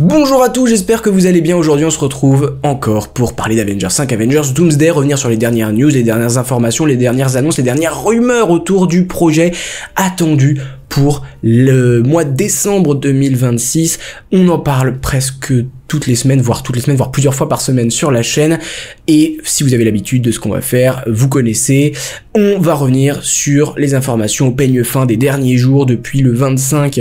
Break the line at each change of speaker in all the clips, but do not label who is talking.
Bonjour à tous, j'espère que vous allez bien. Aujourd'hui on se retrouve encore pour parler d'Avengers 5, Avengers Doomsday, revenir sur les dernières news, les dernières informations, les dernières annonces, les dernières rumeurs autour du projet attendu pour le mois de décembre 2026. On en parle presque toutes les semaines, voire plusieurs fois par semaine sur la chaîne. Et si vous avez l'habitude de ce qu'on va faire, vous connaissez, on va revenir sur les informations au peigne fin des derniers jours depuis le 25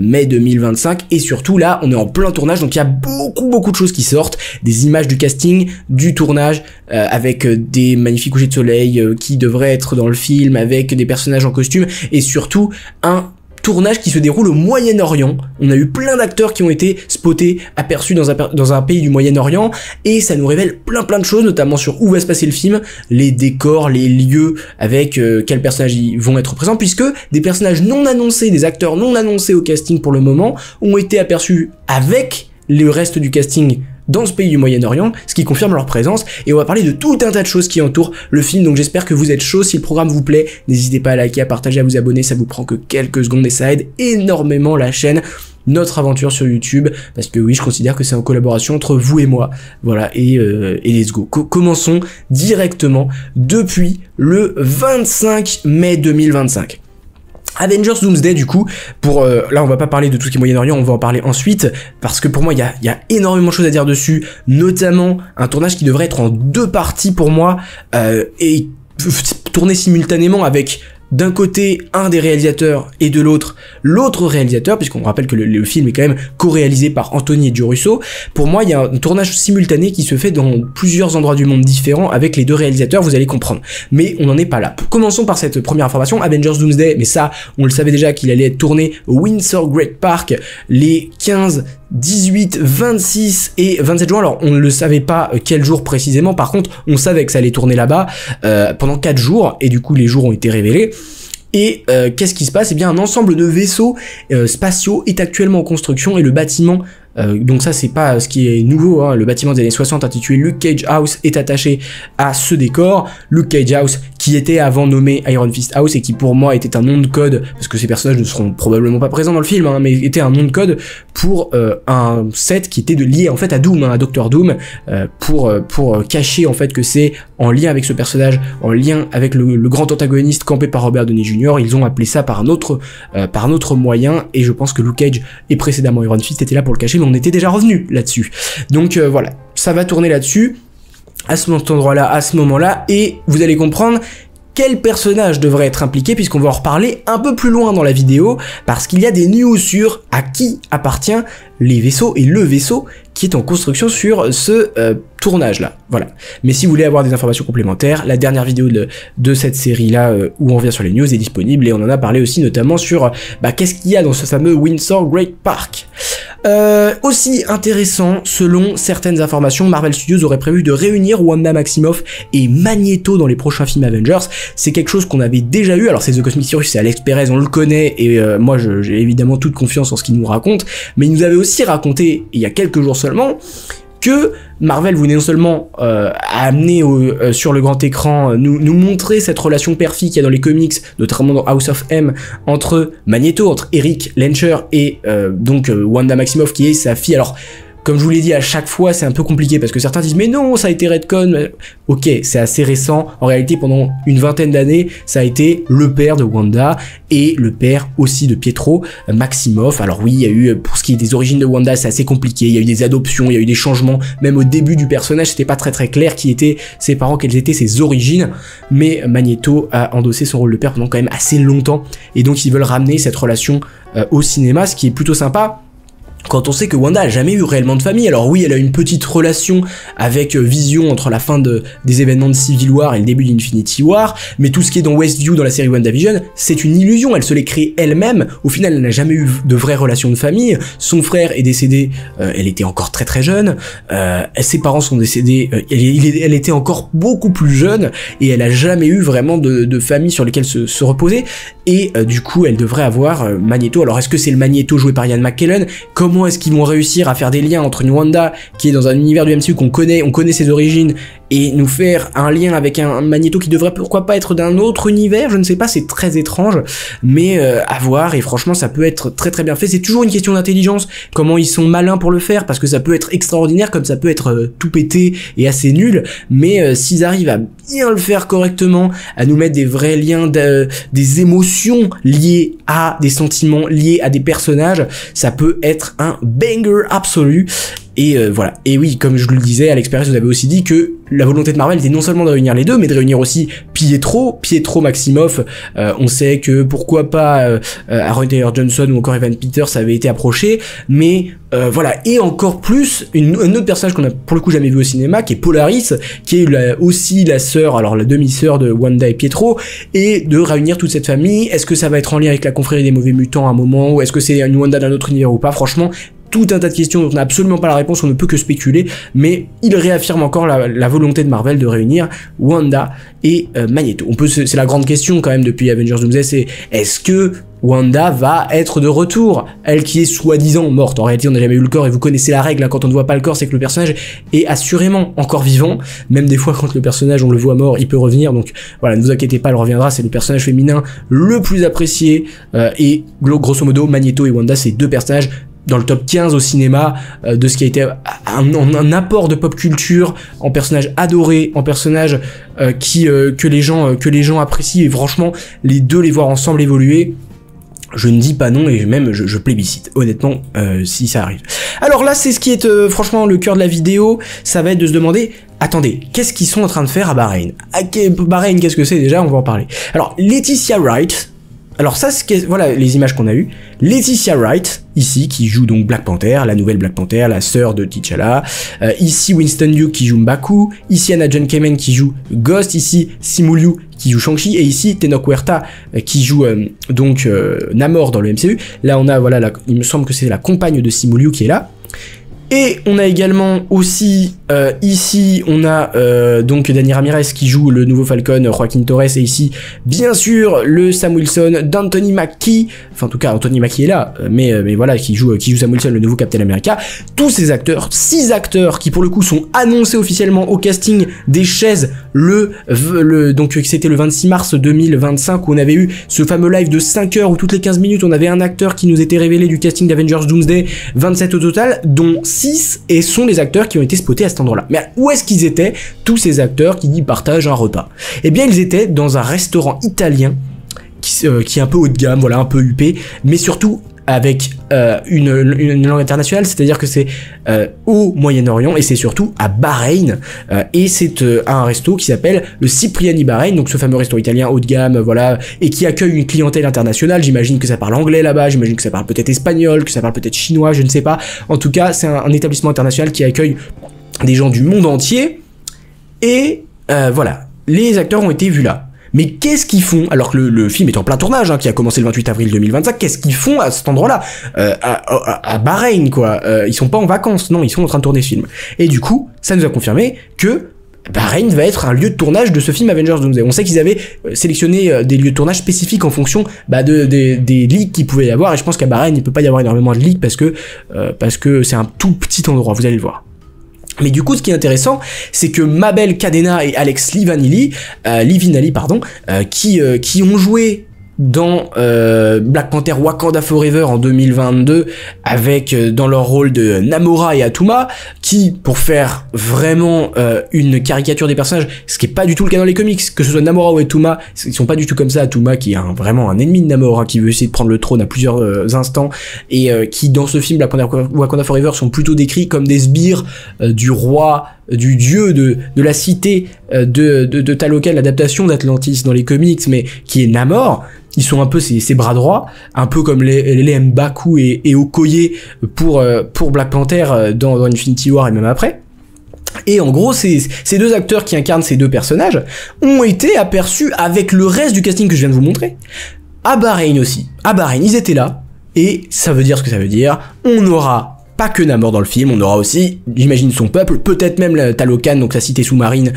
mai 2025. Et surtout là, on est en plein tournage, donc il y a beaucoup de choses qui sortent. Des images du casting, du tournage, avec des magnifiques couchers de soleil qui devraient être dans le film, avec des personnages en costume, et surtout un tournage qui se déroule au Moyen-Orient. On a eu plein d'acteurs qui ont été spotés, aperçus dans un pays du Moyen-Orient, et ça nous révèle plein de choses, notamment sur où va se passer le film, les décors, les lieux, avec quels personnages y vont être présents, puisque des personnages non annoncés, des acteurs non annoncés au casting pour le moment, ont été aperçus avec le reste du casting dans ce pays du Moyen-Orient, ce qui confirme leur présence, et on va parler de tout un tas de choses qui entourent le film, donc j'espère que vous êtes chauds. Si le programme vous plaît, n'hésitez pas à liker, à partager, à vous abonner, ça vous prend que quelques secondes et ça aide énormément la chaîne, notre aventure sur YouTube, parce que oui, je considère que c'est en collaboration entre vous et moi, voilà, et let's go. Commençons directement depuis le 25 mai 2025. Avengers Doomsday, du coup, là on va pas parler de tout ce qui est Moyen-Orient, on va en parler ensuite, parce que pour moi il y a énormément de choses à dire dessus, notamment un tournage qui devrait être en 2 parties pour moi, et tourné simultanément avec d'un côté un des réalisateurs et de l'autre réalisateur, puisqu'on rappelle que le film est quand même co-réalisé par Anthony et Joe Russo. Pour moi il y a un tournage simultané qui se fait dans plusieurs endroits du monde différents avec les 2 réalisateurs, vous allez comprendre, mais on n'en est pas là. Commençons par cette première information, Avengers Doomsday, mais ça on le savait déjà qu'il allait être tourné au Windsor Great Park les 15, 18, 26 et 27 juin. Alors on ne le savait pas quel jour précisément, par contre on savait que ça allait tourner là-bas pendant 4 jours, et du coup les jours ont été révélés. Et qu'est-ce qui se passe? Eh bien, un ensemble de vaisseaux spatiaux est actuellement en construction, et le bâtiment, donc ça c'est pas ce qui est nouveau, hein, le bâtiment des années 60 intitulé Luke Cage House est attaché à ce décor. Luke Cage House qui était avant nommé Iron Fist House, et qui pour moi était un nom de code, parce que ces personnages ne seront probablement pas présents dans le film, hein, mais était un nom de code pour un set qui était lié en fait à Doom, hein, à Dr Doom, pour cacher en fait que c'est en lien avec ce personnage, en lien avec le grand antagoniste campé par Robert Downey Jr. Ils ont appelé ça par un autre moyen, et je pense que Luke Cage et précédemment Iron Fist étaient là pour le cacher, mais on était déjà revenu là-dessus. Donc voilà, ça va tourner là-dessus, à cet endroit-là, à ce moment-là, et vous allez comprendre quel personnage devrait être impliqué, puisqu'on va en reparler un peu plus loin dans la vidéo, parce qu'il y a des news sur à qui appartient les vaisseaux et le vaisseau qui est en construction sur ce tournage là, voilà. Mais si vous voulez avoir des informations complémentaires, la dernière vidéo de cette série là où on revient sur les news est disponible, et on en a parlé aussi notamment sur qu'est-ce qu'il y a dans ce fameux Windsor Great Park. Aussi intéressant, selon certaines informations, Marvel Studios aurait prévu de réunir Wanda Maximoff et Magneto dans les prochains films Avengers. C'est quelque chose qu'on avait déjà eu, alors c'est The Cosmic Theory, c'est Alex Perez, on le connaît, et moi j'ai évidemment toute confiance en ce qu'il nous raconte, mais il nous avait aussi raconté, il y a quelques jours seulement, que Marvel voulait non seulement amener sur le grand écran, nous montrer cette relation père-fille qu'il y a dans les comics, notamment dans House of M, entre Magneto, entre Eric Lencher et donc Wanda Maximoff qui est sa fille. Alors comme je vous l'ai dit, à chaque fois c'est un peu compliqué, parce que certains disent mais non, ça a été retcon. Ok, c'est assez récent, en réalité pendant une vingtaine d'années ça a été le père de Wanda et le père aussi de Pietro Maximoff. Alors oui, il y a eu, pour ce qui est des origines de Wanda, c'est assez compliqué, il y a eu des adoptions, il y a eu des changements, même au début du personnage c'était pas très clair qui étaient ses parents, quelles étaient ses origines, mais Magneto a endossé son rôle de père pendant quand même assez longtemps, et donc ils veulent ramener cette relation au cinéma, ce qui est plutôt sympa. Quand on sait que Wanda a jamais eu réellement de famille. Alors oui, elle a une petite relation avec Vision entre la fin des événements de Civil War et le début d'Infinity War, mais tout ce qui est dans Westview, dans la série WandaVision, c'est une illusion, elle se l'est créée elle-même. Au final, elle n'a jamais eu de vraie relation de famille. Son frère est décédé, elle était encore très jeune, ses parents sont décédés, elle était encore beaucoup plus jeune, et elle a jamais eu vraiment de famille sur lesquelles se reposer, et du coup, elle devrait avoir Magneto. Alors est-ce que c'est le Magneto joué par Ian McKellen? Comment est-ce qu'ils vont réussir à faire des liens entre une Wanda qui est dans un univers du MCU qu'on connaît, on connaît ses origines, et nous faire un lien avec un Magneto qui devrait pourquoi pas être d'un autre univers, je ne sais pas, c'est très étrange, mais à voir, et franchement ça peut être très très bien fait. C'est toujours une question d'intelligence, comment ils sont malins pour le faire, parce que ça peut être extraordinaire comme ça peut être tout pété et assez nul, mais s'ils arrivent à bien le faire correctement, à nous mettre des vrais liens, des émotions liées à des sentiments, liés à des personnages, ça peut être un banger absolu. Et voilà. Et oui, comme je le disais, à l'expérience, vous avez aussi dit que la volonté de Marvel était non seulement de réunir les deux, mais de réunir aussi Pietro Maximoff. On sait que pourquoi pas Aaron Taylor Johnson ou encore Evan Peters avait été approché, mais voilà. Et encore plus, un autre personnage qu'on a pour le coup jamais vu au cinéma, qui est Polaris, qui est aussi la sœur, alors la demi-sœur de Wanda et Pietro, et de réunir toute cette famille. Est-ce que ça va être en lien avec la confrérie des mauvais mutants à un moment, ou est-ce que c'est une Wanda d'un autre univers ou pas? Franchement, tout un tas de questions dont on n'a absolument pas la réponse, on ne peut que spéculer, mais il réaffirme encore la volonté de Marvel de réunir Wanda et Magneto. C'est la grande question quand même depuis Avengers Doomsday, c'est est-ce que Wanda va être de retour, elle qui est soi-disant morte. En réalité on n'a jamais eu le corps, et vous connaissez la règle, hein, quand on ne voit pas le corps c'est que le personnage est assurément encore vivant, même des fois quand le personnage on le voit mort il peut revenir, donc voilà, ne vous inquiétez pas, elle reviendra. C'est le personnage féminin le plus apprécié, et grosso modo Magneto et Wanda c'est deux personnages dans le top 15 au cinéma de ce qui a été un apport de pop culture, en personnages adorés, en personnages que les gens apprécient, et franchement les deux, les voir ensemble évoluer, je ne dis pas non, et même je plébiscite honnêtement si ça arrive. Alors là c'est ce qui est franchement le cœur de la vidéo, ça va être de se demander, attendez, qu'est-ce qu'ils sont en train de faire à Bahreïn? Bahreïn, qu'est-ce que c'est déjà? On va en parler. Alors Letitia Wright, alors ça, voilà les images qu'on a eues. Letitia Wright, ici, qui joue donc Black Panther, la nouvelle Black Panther, la sœur de T'Challa. Ici, Winston Duke qui joue M'Baku. Ici, Anna John Kamen qui joue Ghost. Ici, Simu Liu qui joue Shang-Chi. Et ici, Tenoch Huerta qui joue Namor dans le MCU. Là, on a, voilà, il me semble que c'est la compagne de Simu Liu qui est là. Et on a également aussi, ici, on a donc Danny Ramirez qui joue le nouveau Falcon, Joaquin Torres, et ici, bien sûr, le Sam Wilson d'Anthony Mackie, enfin en tout cas Anthony Mackie est là, mais voilà, qui joue Sam Wilson, le nouveau Captain America. Tous ces acteurs, 6 acteurs qui pour le coup sont annoncés officiellement au casting des chaises, donc c'était le 26 mars 2025 où on avait eu ce fameux live de 5 heures où toutes les 15 minutes on avait un acteur qui nous était révélé du casting d'Avengers Doomsday, 27 au total, dont 6 et sont les acteurs qui ont été spotés à cet endroit-là. Mais où est-ce qu'ils étaient, tous ces acteurs qui partagent un repas? Eh bien, ils étaient dans un restaurant italien qui est un peu haut de gamme, voilà, un peu huppé, mais surtout avec une langue internationale, c'est-à-dire que c'est au Moyen-Orient et c'est surtout à Bahreïn, et c'est un resto qui s'appelle le Cipriani Bahreïn, donc ce fameux resto italien haut de gamme, voilà, et qui accueille une clientèle internationale. J'imagine que ça parle anglais là-bas, j'imagine que ça parle peut-être espagnol, que ça parle peut-être chinois, je ne sais pas. En tout cas, c'est un établissement international qui accueille des gens du monde entier, et voilà, les acteurs ont été vus là. Mais qu'est-ce qu'ils font, alors que le film est en plein tournage, hein, qui a commencé le 28 avril 2025, qu'est-ce qu'ils font à cet endroit-là, à Bahreïn, quoi? Ils sont pas en vacances, non, ils sont en train de tourner ce film. Et du coup, ça nous a confirmé que Bahreïn va être un lieu de tournage de ce film Avengers Doomsday. On sait qu'ils avaient sélectionné des lieux de tournage spécifiques en fonction des leaks qu'il pouvait y avoir, et je pense qu'à Bahreïn, il peut pas y avoir énormément de leaks parce que c'est un tout petit endroit, vous allez le voir. Mais du coup, ce qui est intéressant, c'est que Mabel Cadena et Alex Livinalli, qui ont joué dans Black Panther Wakanda Forever en 2022 avec dans leur rôle de Namora et Atuma, qui pour faire vraiment une caricature des personnages, ce qui est pas du tout le cas dans les comics, que ce soit Namora ou Atuma, ils sont pas du tout comme ça. Atuma qui est vraiment un ennemi de Namora, qui veut essayer de prendre le trône à plusieurs instants, et qui dans ce film Black Panther Wakanda Forever sont plutôt décrits comme des sbires du roi, du dieu de la cité de Talokan, l'adaptation d'Atlantis dans les comics, mais qui est Namor. Ils sont un peu ses bras droits, un peu comme les M'Baku et Okoye pour Black Panther dans Infinity War et même après. Et en gros, ces deux acteurs qui incarnent ces deux personnages ont été aperçus avec le reste du casting que je viens de vous montrer, à Bahreïn aussi. À Bahreïn, ils étaient là, et ça veut dire ce que ça veut dire. On aura pas que Namor dans le film, on aura aussi, j'imagine, son peuple, peut-être même la Talokan, donc sa cité sous-marine,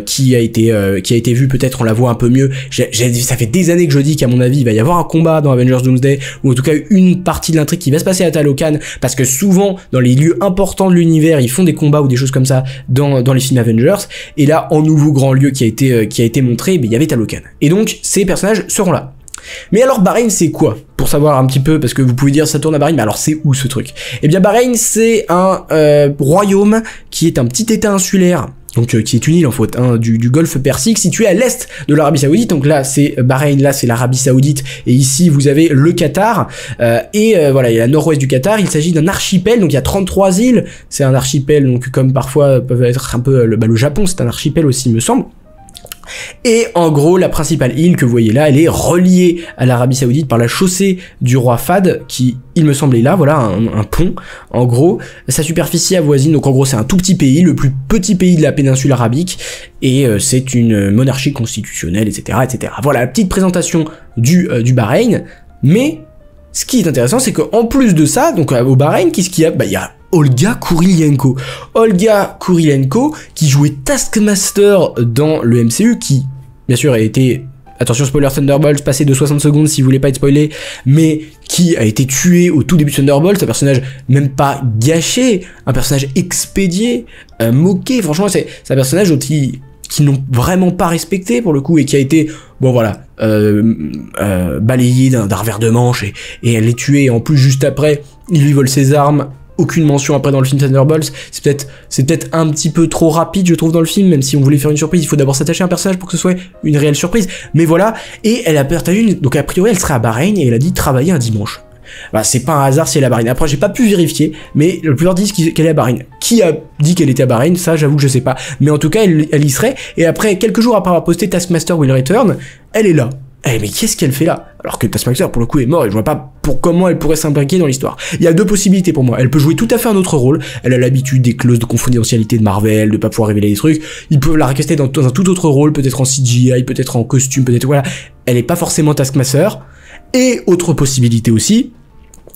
qui a été vue, peut-être on la voit un peu mieux. Ça fait des années que je dis qu'à mon avis, il va y avoir un combat dans Avengers Doomsday, ou en tout cas une partie de l'intrigue qui va se passer à Talokan, parce que souvent, dans les lieux importants de l'univers, ils font des combats ou des choses comme ça dans les films Avengers, et là, en nouveau grand lieu qui a été montré, il y avait Talokan. Et donc, ces personnages seront là. Mais alors Bahreïn c'est quoi? Pour savoir un petit peu, parce que vous pouvez dire ça tourne à Bahreïn, mais alors c'est où ce truc? Eh bien Bahreïn c'est un royaume qui est un petit état insulaire, donc qui est une île en fait, du golfe Persique, situé à l'est de l'Arabie Saoudite. Donc là c'est Bahreïn, là c'est l'Arabie Saoudite, et ici vous avez le Qatar, voilà, il y a la nord-ouest du Qatar. Il s'agit d'un archipel, donc il y a 33 îles, c'est un archipel, donc comme parfois peuvent être un peu le Japon, c'est un archipel aussi me semble. Et en gros, la principale île que vous voyez là, elle est reliée à l'Arabie Saoudite par la chaussée du roi Fahd, qui, il me semble, est là, voilà, un pont. En gros, sa superficie avoisine, donc en gros, c'est un tout petit pays, le plus petit pays de la péninsule arabique, et c'est une monarchie constitutionnelle, etc., etc. Voilà la petite présentation du Bahreïn, mais ce qui est intéressant, c'est qu'en plus de ça, donc au Bahreïn, qu'est-ce qu'il y a? Bah, il y a Olga Kurylenko. Olga Kurylenko, qui jouait Taskmaster dans le MCU, qui, bien sûr, a été, attention spoiler Thunderbolts, passé de 60 secondes si vous voulez pas être spoilé, mais qui a été tué au tout début de Thunderbolts, un personnage même pas gâché, un personnage expédié, moqué, franchement, c'est un personnage qui n'ont vraiment pas respecté pour le coup, et qui a été, bon voilà, balayé d'un revers de manche, et elle est tuée, et en plus juste après, il lui vole ses armes. Aucune mention après dans le film Thunderbolts, c'est peut-être un petit peu trop rapide je trouve dans le film, même si on voulait faire une surprise, il faut d'abord s'attacher à un personnage pour que ce soit une réelle surprise, mais voilà. Et elle a partagé donc a priori elle serait à Bahreïn, et elle a dit travailler un dimanche. Bah, c'est pas un hasard si elle est à Bahreïn. Après j'ai pas pu vérifier, mais la plupart disent qu'elle est à Bahreïn. Qui a dit qu'elle était à Bahreïn? Ça j'avoue que je sais pas, mais en tout cas elle y serait, et après quelques jours après avoir posté Taskmaster Will Return, elle est là. Eh mais qu'est-ce qu'elle fait là? Alors que Taskmaster pour le coup est mort, et je vois pas comment elle pourrait s'imbriquer dans l'histoire. Il y a deux possibilités pour moi. Elle peut jouer tout à fait un autre rôle, elle a l'habitude des clauses de confidentialité de Marvel, de pas pouvoir révéler des trucs, ils peuvent la recaster dans un tout autre rôle, peut-être en CGI, peut-être en costume, peut-être voilà. Elle est pas forcément Taskmaster. Et autre possibilité aussi,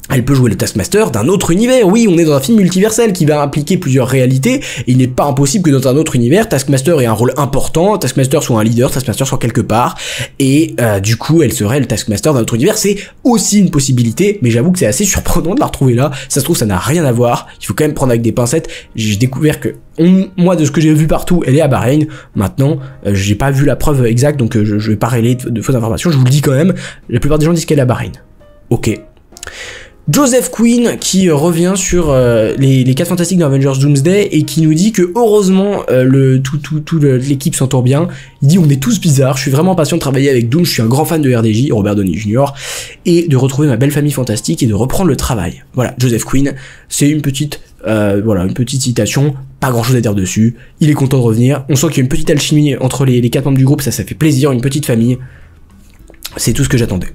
elle peut jouer le Taskmaster d'un autre univers. Oui, on est dans un film multiversel qui va impliquer plusieurs réalités, et il n'est pas impossible que dans un autre univers, Taskmaster ait un rôle important, Taskmaster soit un leader, Taskmaster soit quelque part, et du coup, elle serait le Taskmaster d'un autre univers. C'est aussi une possibilité, mais j'avoue que c'est assez surprenant de la retrouver là. Ça se trouve, ça n'a rien à voir, il faut quand même prendre avec des pincettes. J'ai découvert que, moi, de ce que j'ai vu partout, elle est à Bahreïn. Maintenant, j'ai pas vu la preuve exacte, donc je vais pas relayer de fausses informations, je vous le dis quand même, la plupart des gens disent qu'elle est à Bahreïn. Ok. Joseph Quinn qui revient sur les 4 fantastiques dans Avengers Doomsday, et qui nous dit que heureusement l'équipe s'entend bien. Il dit on est tous bizarres, je suis vraiment patient de travailler avec Doom, je suis un grand fan de RDJ, Robert Downey Jr., et de retrouver ma belle famille fantastique et de reprendre le travail. Voilà, Joseph Quinn, c'est une petite citation, pas grand chose à dire dessus, il est content de revenir, on sent qu'il y a une petite alchimie entre les 4 membres du groupe, ça fait plaisir, une petite famille, c'est tout ce que j'attendais.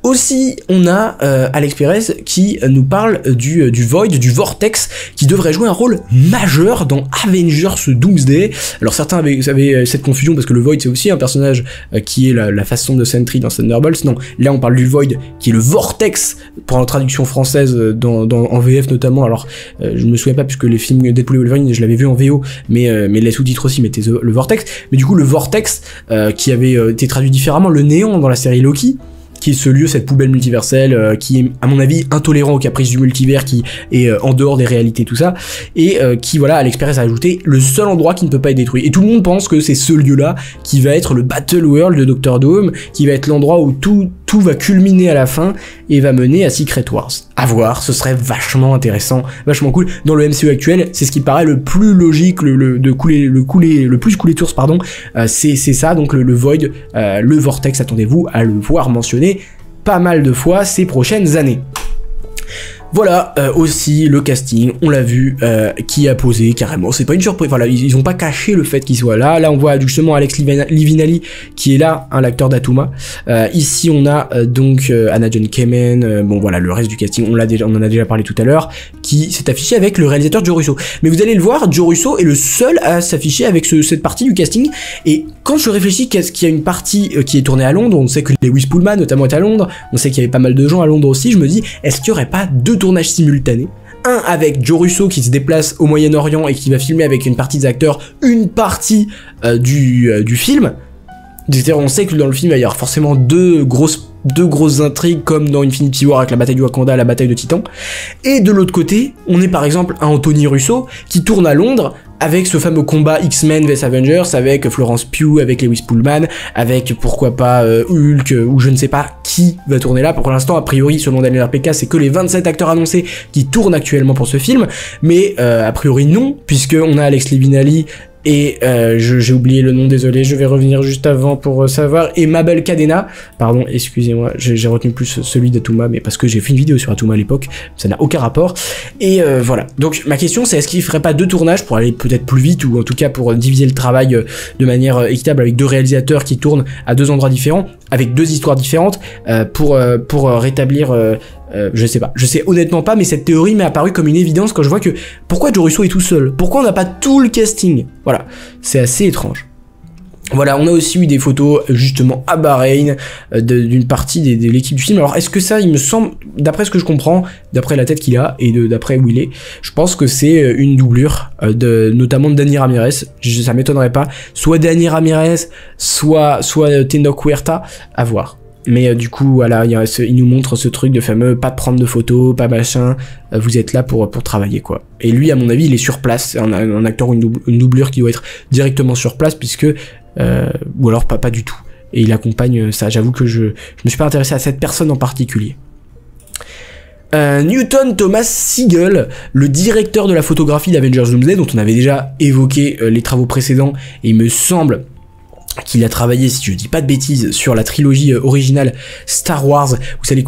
Aussi, on a Alex Perez qui nous parle du Void, du Vortex, qui devrait jouer un rôle majeur dans Avengers Doomsday. Alors certains avaient cette confusion, parce que le Void c'est aussi un personnage qui est la façon de Sentry dans Thunderbolts. Non, là on parle du Void qui est le Vortex pour la traduction française en VF notamment. Alors je me souviens pas, puisque les films Deadpool et Wolverine je l'avais vu en VO, mais les sous-titres aussi mettaient le Vortex. Mais du coup le Vortex qui avait été traduit différemment, le néant dans la série Loki, qui est ce lieu, cette poubelle multiverselle, qui est à mon avis intolérant aux caprices du multivers, qui est en dehors des réalités, tout ça, et qui, voilà, Alex Perez a ajouté le seul endroit qui ne peut pas être détruit. Et tout le monde pense que c'est ce lieu-là qui va être le Battle World de Doctor Doom, qui va être l'endroit où tout va culminer à la fin et va mener à Secret Wars. À voir, ce serait vachement intéressant, vachement cool. Dans le MCU actuel, c'est ce qui paraît le plus logique, le plus couler de source, pardon, c'est ça, donc le Void, le Vortex, attendez-vous à le voir mentionné pas mal de fois ces prochaines années. Voilà, aussi le casting, on l'a vu, qui a posé carrément, c'est pas une surprise, voilà, ils ont pas caché le fait qu'il soit là. Là on voit justement Alex Livinali qui est là, hein, l'acteur d'Atuma. Ici on a donc Anna John Kamen, bon voilà, le reste du casting, on en a déjà parlé tout à l'heure, qui s'est affiché avec le réalisateur Joe Russo. Mais vous allez le voir, Joe Russo est le seul à s'afficher avec cette partie du casting, et quand je réfléchis qu'il y a une partie qui est tournée à Londres, on sait que Lewis Pullman notamment est à Londres, on sait qu'il y avait pas mal de gens à Londres aussi, je me dis, est-ce qu'il y aurait pas 2 2 tournages simultanés. Un avec Joe Russo qui se déplace au Moyen-Orient et qui va filmer avec une partie des acteurs une partie du film. C'est-à-dire on sait que dans le film il va y avoir forcément deux grosses intrigues comme dans Infinity War avec la bataille du Wakanda, la bataille de Titan. Et de l'autre côté, on est par exemple un Anthony Russo qui tourne à Londres avec ce fameux combat X-Men vs Avengers, avec Florence Pugh, avec Lewis Pullman, avec pourquoi pas Hulk, ou je ne sais pas qui va tourner là. Pour l'instant, a priori, selon Daniel RPK, c'est que les 27 acteurs annoncés qui tournent actuellement pour ce film, mais a priori non, puisque on a Alex Levinelli et j'ai oublié le nom, désolé, je vais revenir juste avant pour savoir, et Mabel Cadena, pardon, excusez-moi, j'ai retenu plus celui d'Atuma, mais parce que j'ai fait une vidéo sur Atuma à l'époque, ça n'a aucun rapport, et voilà. Donc ma question c'est, est-ce qu'il ferait pas 2 tournages pour aller peut-être plus vite, ou en tout cas pour diviser le travail de manière équitable avec 2 réalisateurs qui tournent à 2 endroits différents, avec 2 histoires différentes, pour rétablir... je sais honnêtement pas, mais cette théorie m'est apparue comme une évidence quand je vois que pourquoi Joe Russo est tout seul, pourquoi on n'a pas tout le casting, voilà, c'est assez étrange. Voilà, on a aussi eu des photos justement à Bahreïn d'une partie de l'équipe du film. Alors est-ce que ça, il me semble, d'après ce que je comprends, d'après la tête qu'il a et d'après où il est, je pense que c'est une doublure notamment de Dani Ramirez. Ça m'étonnerait pas, soit Dani Ramirez, soit Tenoch Huerta, à voir. Mais du coup, voilà, il nous montre ce truc de fameux pas prendre de photos, pas machin, vous êtes là pour travailler, quoi. Et lui, à mon avis, il est sur place, c'est un acteur ou une doublure qui doit être directement sur place, puisque ou alors pas du tout. Et il accompagne ça. J'avoue que je me suis pas intéressé à cette personne en particulier. Newton Thomas Sigel, le directeur de la photographie d'Avengers Doomsday, dont on avait déjà évoqué les travaux précédents, et il me semble qu'il a travaillé, si je dis pas de bêtises, sur la trilogie originale Star Wars.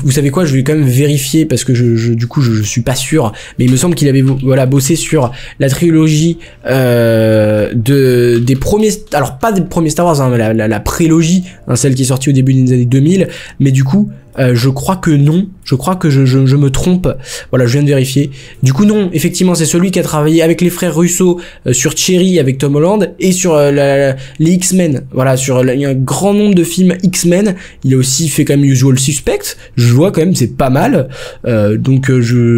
Vous savez quoi, je vais quand même vérifier parce que du coup je suis pas sûr, mais il me semble qu'il avait bossé sur la trilogie des premiers, alors pas des premiers Star Wars, hein, mais la prélogie, hein, celle qui est sortie au début des années 2000, mais du coup je crois que non, je crois que je me trompe, voilà, je viens de vérifier. Du coup non, effectivement c'est celui qui a travaillé avec les frères Russo sur Cherry avec Tom Holland et sur les X-Men, voilà, il y a un grand nombre de films X-Men. Il a aussi fait quand même Usual Suspect, je vois quand même, c'est pas mal, donc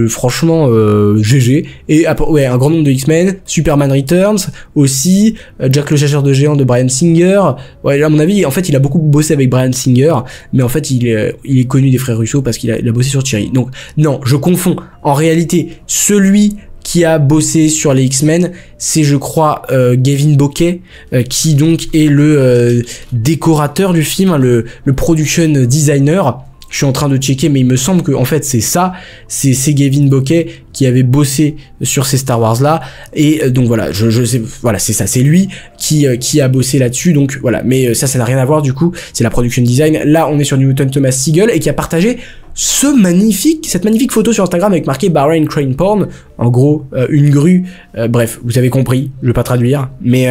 franchement GG. Et ouais, un grand nombre de X-Men, Superman Returns aussi, Jack le chasseur de géants de Bryan Singer. Ouais, à mon avis en fait il a beaucoup bossé avec Bryan Singer, mais en fait il est connu des frères Russo parce qu'il a bossé sur Cherry. Donc non, je confonds. En réalité, celui qui a bossé sur les X-Men, c'est je crois Gavin Bokeh, qui donc est le décorateur du film, hein, le production designer. Je suis en train de checker, mais il me semble que en fait c'est ça, c'est Gavin Bokeh qui avait bossé sur ces Star Wars là, et donc voilà, je sais, voilà, c'est ça, c'est lui qui a bossé là-dessus, donc voilà, mais ça n'a rien à voir du coup, c'est la production design. Là on est sur Newton Thomas Sigel et qui a partagé cette magnifique photo sur Instagram avec marqué Bahrain Crane Porn, en gros une grue, bref, vous avez compris, je vais pas traduire, mais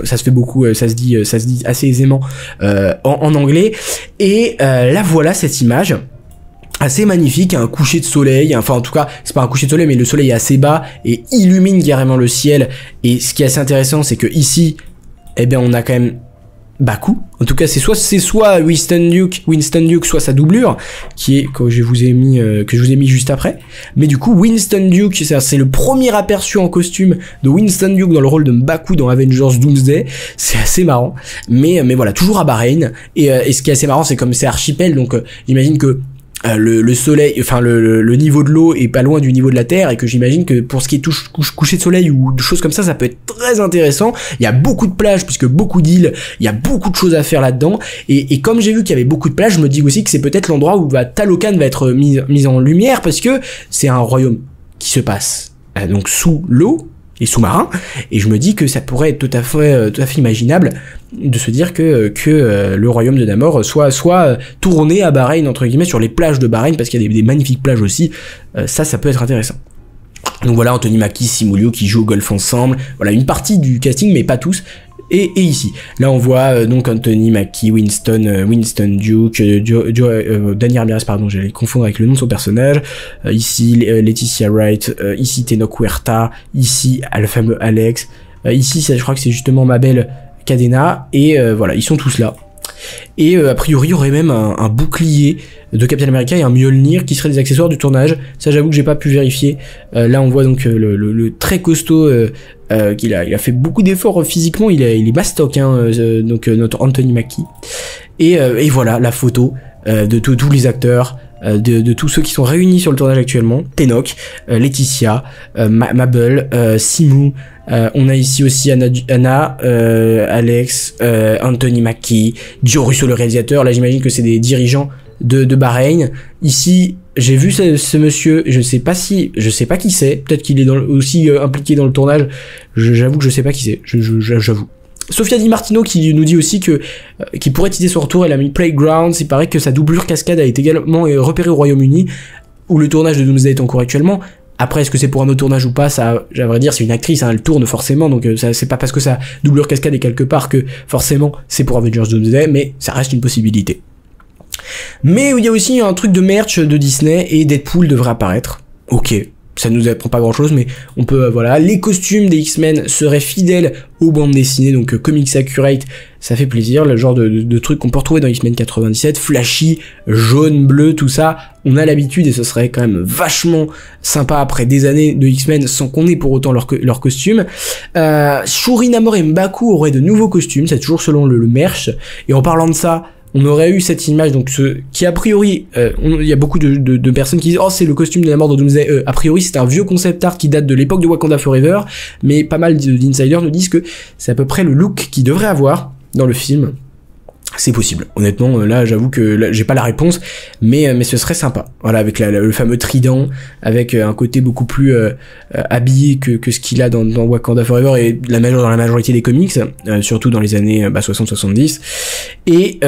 ça se fait beaucoup, ça se dit assez aisément en anglais, et là voilà cette image assez magnifique, un coucher de soleil, enfin en tout cas c'est pas un coucher de soleil mais le soleil est assez bas et illumine carrément le ciel, et ce qui est assez intéressant c'est que ici, eh bien on a quand même Baku, en tout cas c'est soit Winston Duke, soit sa doublure, qui est, que je vous ai mis juste après, mais du coup Winston Duke, c'est le premier aperçu en costume de Winston Duke dans le rôle de Baku dans Avengers Doomsday, c'est assez marrant, mais voilà, toujours à Bahreïn, et ce qui est assez marrant c'est comme c'est archipel, donc j'imagine que le soleil, enfin le niveau de l'eau est pas loin du niveau de la terre, et que j'imagine que pour ce qui est coucher de soleil ou de choses comme ça peut être très intéressant. Il y a beaucoup de plages puisque beaucoup d'îles, il y a beaucoup de choses à faire là-dedans, et comme j'ai vu qu'il y avait beaucoup de plages, je me dis aussi que c'est peut-être l'endroit où Talokan va être mis en lumière, parce que c'est un royaume qui se passe donc sous l'eau et sous-marin, et je me dis que ça pourrait être tout à fait imaginable de se dire que le royaume de Namor soit tourné à Bahreïn, entre guillemets, sur les plages de Bahreïn, parce qu'il y a des magnifiques plages aussi, ça peut être intéressant. Donc voilà, Anthony Mackie, Simu Liu qui jouent au golf ensemble, voilà une partie du casting mais pas tous. Et ici, là on voit donc Anthony Mackie, Winston Duke, Dani Ramirez, pardon, j'allais confondre avec le nom de son personnage, ici Laetitia Wright, ici Tenoch Huerta, ici le fameux Alex, ici je crois que c'est justement Mabel Cadena, et voilà, ils sont tous là. Et a priori il y aurait même un bouclier de Captain America et un Mjolnir qui seraient des accessoires du tournage. Ça j'avoue que j'ai pas pu vérifier. Là on voit donc le très costaud il a fait beaucoup d'efforts physiquement, il est mastoc hein, donc notre Anthony Mackie. Et voilà la photo de tous les acteurs, de tous ceux qui sont réunis sur le tournage actuellement. Tenoch, Laetitia, Mabel, Simu, on a ici aussi Anna, Alex, Anthony Mackie, Joe Russo le réalisateur. Là j'imagine que c'est des dirigeants de Bahreïn. Ici j'ai vu ce monsieur, je sais pas qui c'est, peut-être qu'il est aussi impliqué dans le tournage, j'avoue que je sais pas qui c'est, j'avoue. Sofia Di Martino qui nous dit aussi qu'il pourrait teaser son retour. Elle a mis Playgrounds. Il paraît que sa doublure cascade a été également repérée au Royaume-Uni, où le tournage de Doomsday est en cours actuellement. Après, est-ce que c'est pour un autre tournage ou pas, ça, à vrai dire, c'est une actrice, hein, elle tourne forcément, donc ça, c'est pas parce que sa doublure cascade est quelque part que forcément c'est pour Avengers Doomsday, mais ça reste une possibilité. Mais il y a aussi un truc de merch de Disney et Deadpool devrait apparaître. Ok. Ça nous apprend pas grand chose, mais on peut, voilà, les costumes des X-Men seraient fidèles aux bandes dessinées, donc comics accurate, ça fait plaisir, le genre de truc qu'on peut retrouver dans X-Men 97, flashy, jaune, bleu, tout ça, on a l'habitude et ce serait quand même vachement sympa après des années de X-Men sans qu'on ait pour autant leur costume. Shuri, Namor et M'Baku auraient de nouveaux costumes, c'est toujours selon le merch, et en parlant de ça, on aurait eu cette image, donc qui a priori, il y a beaucoup de personnes qui disent oh c'est le costume de la mort de Doomsday. A priori c'est un vieux concept art qui date de l'époque de Wakanda Forever, mais pas mal d'insiders nous disent que c'est à peu près le look qu'il devrait avoir dans le film. C'est possible. Honnêtement, là, j'avoue que là, j'ai pas la réponse, mais ce serait sympa. Voilà, avec le fameux trident, avec un côté beaucoup plus habillé que ce qu'il a dans Wakanda Forever et dans la majorité des comics, surtout dans les années 60-70. Et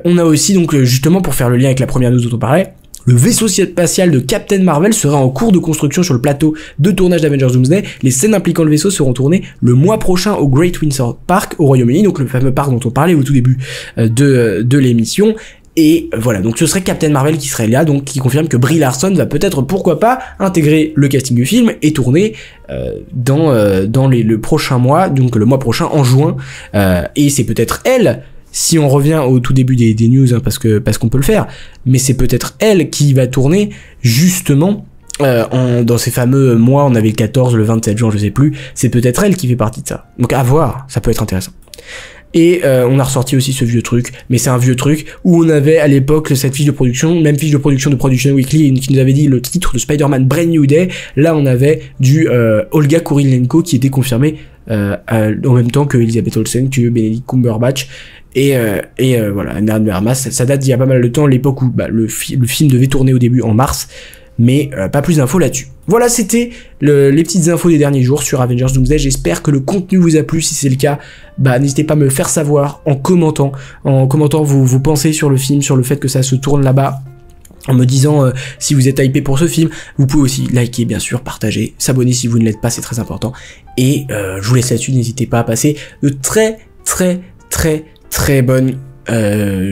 on a aussi donc justement pour faire le lien avec la première news dont on parlait. Le vaisseau spatial de Captain Marvel sera en cours de construction sur le plateau de tournage d'Avengers Doomsday. Les scènes impliquant le vaisseau seront tournées le mois prochain au Great Windsor Park au Royaume-Uni, donc le fameux parc dont on parlait au tout début de l'émission. Et voilà, donc ce serait Captain Marvel qui serait là, donc qui confirme que Brie Larson va peut-être, pourquoi pas, intégrer le casting du film et tourner dans le prochain mois, donc le mois prochain en juin. Et c'est peut-être elle. Si on revient au tout début des news, hein, parce qu'on peut le faire, mais c'est peut-être elle qui va tourner justement dans ces fameux mois, on avait le 14, le 27 juin, je sais plus, c'est peut-être elle qui fait partie de ça. Donc à voir, ça peut être intéressant. Et on a ressorti aussi ce vieux truc, mais c'est un vieux truc où on avait à l'époque cette fiche de production, même fiche de production de Production Weekly qui nous avait dit le titre de Spider-Man Brand New Day. Là on avait du Olga Kurylenko qui était confirmé en même temps que Elizabeth Olsen, que Benedict Cumberbatch. Et voilà, Ana de Armas, ça date d'il y a pas mal de temps, l'époque où le film devait tourner au début en mars, mais pas plus d'infos là-dessus. Voilà, c'était les petites infos des derniers jours sur Avengers Doomsday. J'espère que le contenu vous a plu. Si c'est le cas, n'hésitez pas à me le faire savoir en commentant vos pensées sur le film, sur le fait que ça se tourne là-bas, en me disant si vous êtes hypé pour ce film. Vous pouvez aussi liker, bien sûr, partager, s'abonner si vous ne l'êtes pas, c'est très important. Et je vous laisse là-dessus, n'hésitez pas à passer de très bonne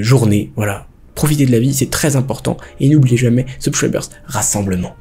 journée. Voilà, profitez de la vie, c'est très important. Et n'oubliez jamais, Subscribers, rassemblement.